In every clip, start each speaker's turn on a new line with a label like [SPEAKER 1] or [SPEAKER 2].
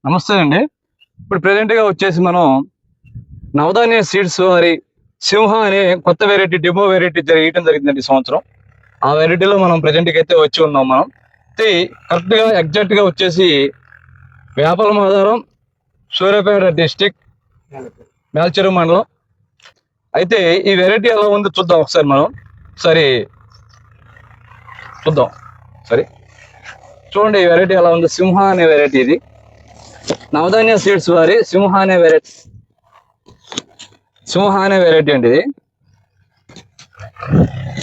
[SPEAKER 1] నమస్తే అండి. ఇప్పుడు ప్రెజెంట్గా వచ్చేసి మనం నవధాన్య సీడ్స్ వారి సింహ అనే కొత్త వెరైటీ డెమో వెరైటీ వేయడం జరిగిందండి ఈ సంవత్సరం. ఆ వెరైటీలో మనం ప్రెజెంట్గా అయితే వచ్చి ఉన్నాం. మనం కరెక్ట్గా ఎగ్జాక్ట్గా వచ్చేసి వేపలమాధారం, సూర్యాపేట డిస్టిక్, మేల్చెరు మండలం. అయితే ఈ వెరైటీ ఎలా ఉందో చూద్దాం ఒకసారి. మనం ఒకసారి చూద్దాం. చూడండి ఈ వెరైటీ ఎలా ఉంది. సింహ అనే వెరైటీ ఇది. నవధాన్య సీడ్స్ వారి సింహ అనే వెరైటీ అండి ఇది.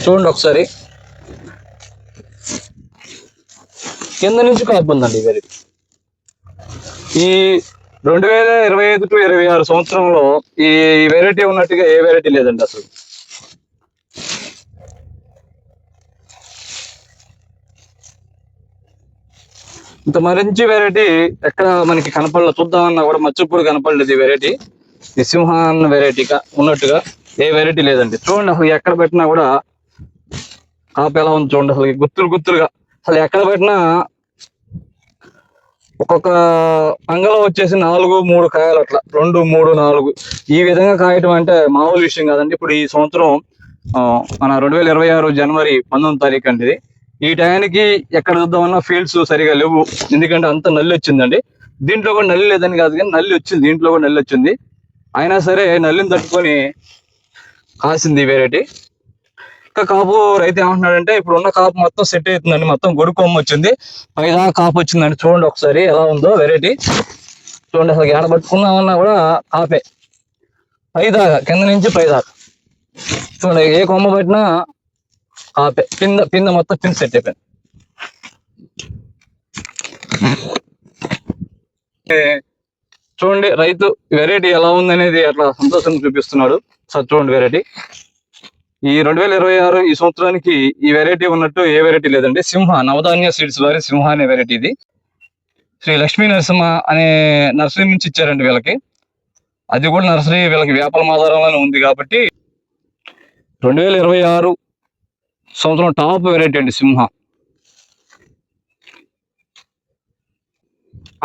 [SPEAKER 1] చూడండి ఒకసారి, కింద నుంచి కాపు ఉందండి ఈ వెరైటీ. ఈ 2025 to 26 సంవత్సరంలో ఈ వెరైటీ ఉన్నట్టుగా ఏ వెరైటీ లేదండి అసలు. ఇంత మంచి వెరైటీ ఎక్కడ మనకి కనపడలేదు. చూద్దామన్నా కూడా మచ్చప్పుడు కనపడలేదు ఈ వెరైటీ. ఈ సింహ అన్న వెరైటీగా ఉన్నట్టుగా ఏ వెరైటీ లేదండి. చూడండి అసలు ఎక్కడ పెట్టినా కూడా కాపు ఎలా ఉంది చూడండి. అసలు గుత్తులుగా అసలు ఎక్కడ పెట్టినా ఒక్కొక్క పంగలో వచ్చేసి 4-3 కాయలు, అట్లా 2-3-4 ఈ విధంగా కాయటం అంటే మామూలు విషయం కాదండి. ఇప్పుడు ఈ సంవత్సరం మన 2026 జనవరి 19వ తారీఖు అండి ఇది. ఈ టయానికి ఎక్కడ చూద్దామన్నా ఫీల్డ్స్ సరిగా లేవు, ఎందుకంటే అంత నల్లి వచ్చిందండి. దీంట్లో కూడా నల్లి లేదని కాదు, కానీ నల్లి వచ్చింది, దీంట్లో కూడా నల్లి వచ్చింది. అయినా సరే నల్లిని తట్టుకొని కాసింది వెరైటీ. ఇంకా కాపు రైతు ఏమంటున్నాడంటే ఇప్పుడు ఉన్న కాపు మొత్తం సెట్ అవుతుందండి, మొత్తం గొడుగు కొమ్మ వచ్చింది, పైదా కాపు వచ్చిందండి. చూడండి ఒకసారి ఎలా ఉందో వెరైటీ. చూడండి అసలు ఏడ పట్టుకున్నామన్నా కూడా కాపే, పైదాకా కింద నుంచి పైదాకా. చూడండి ఏ కొమ్మ పట్టినా కాపే, పింద మొత్తం పింద సెట్ అయిపోయింది. చూడండి రైతు వెరైటీ ఎలా ఉందనేది అట్లా సంతోషంగా చూపిస్తున్నాడు. సార్ చూడండి వెరైటీ ఈ 2026 ఈ సంవత్సరానికి ఈ వెరైటీ ఉన్నట్టు ఏ వెరైటీ లేదండి. సింహ నవధాన్య సీడ్స్ వారి సింహ అనే వెరైటీ ఇది. శ్రీ లక్ష్మీ నరసింహ అనే నర్సరీ నుంచి ఇచ్చారండి వీళ్ళకి. అది కూడా నర్సరీ వీళ్ళకి వేపలమాధారంలోనే ఉంది కాబట్టి 2026 సంవత్సరం టాప్ వెరైటీ అండి సింహ.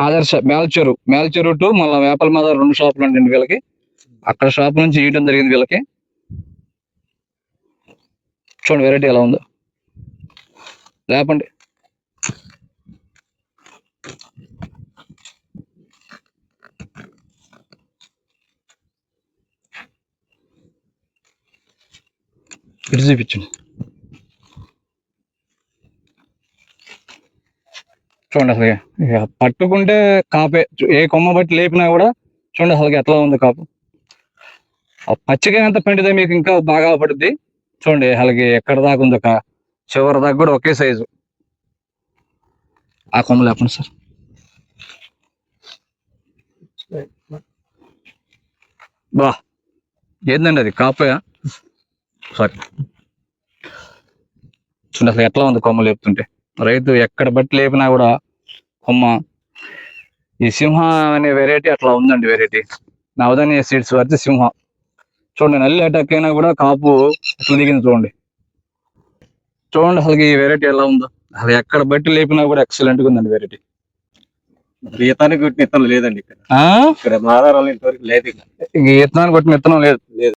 [SPEAKER 1] ఆదర్శ మేల్చెరు టు మళ్ళీ వేపలమాధారం 2 షాపులు అండి వీళ్ళకి. అక్కడ షాప్ నుంచి ఇవ్వడం జరిగింది వీళ్ళకి. చూడండి వెరైటీ ఎలా ఉందో. లేపండి. ఇటు చూపించండి. చూడండి అసలు పట్టుకుంటే కాపే, ఏ కొమ్మ బట్టి లేపినా కూడా చూడండి అసలు ఎట్లా ఉంది కాపు. పచ్చిగా ఎంత పండితే మీకు ఇంకా బాగా పడుద్ది. చూడండి అసలుకి ఎక్కడ దాకా ఉంది, ఒక చివరి దాకా కూడా ఒకే సైజు. ఆ కొమ్మ లేపండి సార్. బా ఏందండి అది కాపయా? సారీ. చూడండి అసలు ఎట్లా ఉంది కొమ్మ లేపుతుంటే. రైతు ఎక్కడ బట్టి లేపినా కూడా కొమ్మ. ఈ సింహ అనే వెరైటీ అట్లా ఉందండి వెరైటీ. నవధాన్య సీడ్స్ వారిది సింహ. చూడండి నల్లి అటాక్ అయినా కూడా కాపు ఎట్లా దిగింది చూడండి. చూడండి అసలు ఈ వెరైటీ ఎలా ఉందో. అసలు ఎక్కడ బట్టి లేపినా కూడా ఎక్సలెంట్ గా ఉందండి వెరైటీ.
[SPEAKER 2] ఈతనానికి కొట్టిన విత్తనం లేదండి ఇక్కడ. మాధారాలు ఇంతవరకు లేదు.
[SPEAKER 1] ఈతనానికి కొట్టిన విత్తనం లేదు.